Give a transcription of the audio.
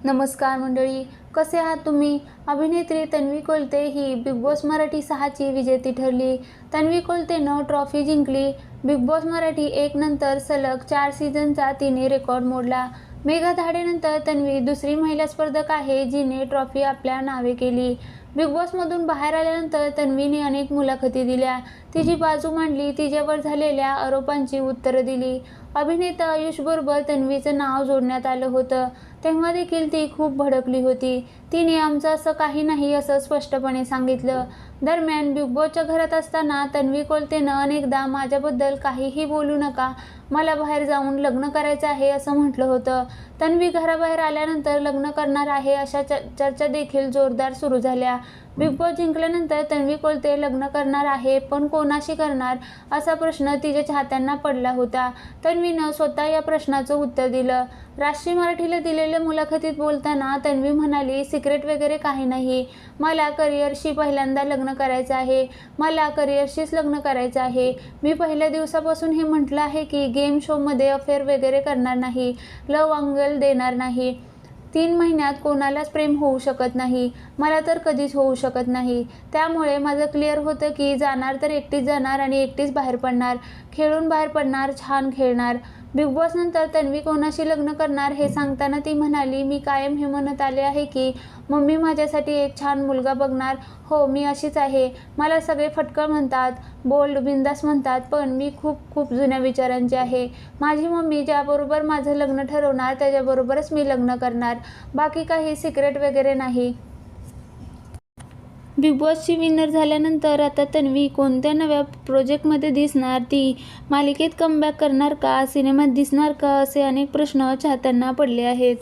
नमस्कार मंडळी, कसे आहात तुम्ही? अभिनेत्री तन्वी कोलते ही बिग बॉस मराठी 6ची विजेती ठरली. तन्वी कोलतेनं ट्रॉफी जिंकली. बिग बॉस मराठी 1 नंतर सलग 4 सीझनचा तिने रेकॉर्ड मोडला. मेघा धाडेनंतर तन्वी दुसरी महिला स्पर्धक आहे जिने ट्रॉफी आपल्या नावे केली. बिग बॉसमधून बाहेर आल्यानंतर तन्वीने अनेक मुलाखती दिल्या. तिची बाजू मांडली, तिच्यावर झालेल्या आरोपांची उत्तरं दिली. अभिनेता आयुषबरोबर तन्वीचं नाव जोडण्यात आलं होतं, तेव्हा देखील ती खूप भडकली होती. तिने आमचं असं काही नाही असं स्पष्टपणे सांगितलं. दरम्यान बिग बॉसच्या घरात असताना तन्वी कोलतेनं अनेकदा माझ्याबद्दल काहीही बोलू नका, मला बाहेर जाऊन लग्न करायचं आहे असं म्हटलं होतं. तन्वी घराबाहेर आल्यानंतर लग्न करणार आहे अशा चर्चा देखील जोरदार सुरू झाल्या. बिग बॉस जिंकल्यानंतर तन्वी कोलते लग्न करणार आहे, पण कोणाशी करणार असा प्रश्न तिच्या चाहत्यांना पडला होता. तन्वीनं स्वतः या प्रश्नाचं उत्तर दिलं. राष्ट्रीय मराठीला दिलेल्या मुलाखतीत बोलताना तन्वी म्हणाली, सिक्रेट वगैरे काही नाही, मला करिअरशी पहिल्यांदा लग्न करायचं आहे, मला करिअरशीच लग्न करायचं आहे. मी पहिल्या दिवसापासून हे म्हटलं आहे की गेम शोमध्ये अफेअर वगैरे करणार नाही, लव्ह अँगल देणार नाही. 3 महिन्यात कोणालाच प्रेम होऊ शकत नाही, मला तर कधीच होऊ शकत नाही. त्यामुळे माझं क्लिअर होतं की जाणार तर एकटीच जाणार आणि एकटीच बाहेर पडणार, खेळून बाहेर पडणार, छान खेळणार. बिग बॉसनंतर तन्वी कोणाशी लग्न करणार हे सांगताना ती म्हणाली, मी कायम हे म्हणत आले आहे की मम्मी माझ्यासाठी एक छान मुलगा बघणार. हो, मी अशीच आहे. मला सगळे फटकळ म्हणतात, बोल्ड, बिंदास म्हणतात, पण मी खूप खूप जुन्या विचारांची आहे. माझी मम्मी ज्याबरोबर माझं लग्न ठरवणार त्याच्याबरोबरच मी लग्न करणार, बाकी काही सिक्रेट वगैरे नाही. बिग बॉसची विनर झाल्यानंतर आता तन्वी कोणत्या नव्या प्रोजेक्टमध्ये दिसणार? ती मालिकेत कमबॅक करणार का? सिनेमात दिसणार का? असे अनेक प्रश्न चाहत्यांना पडले आहेत.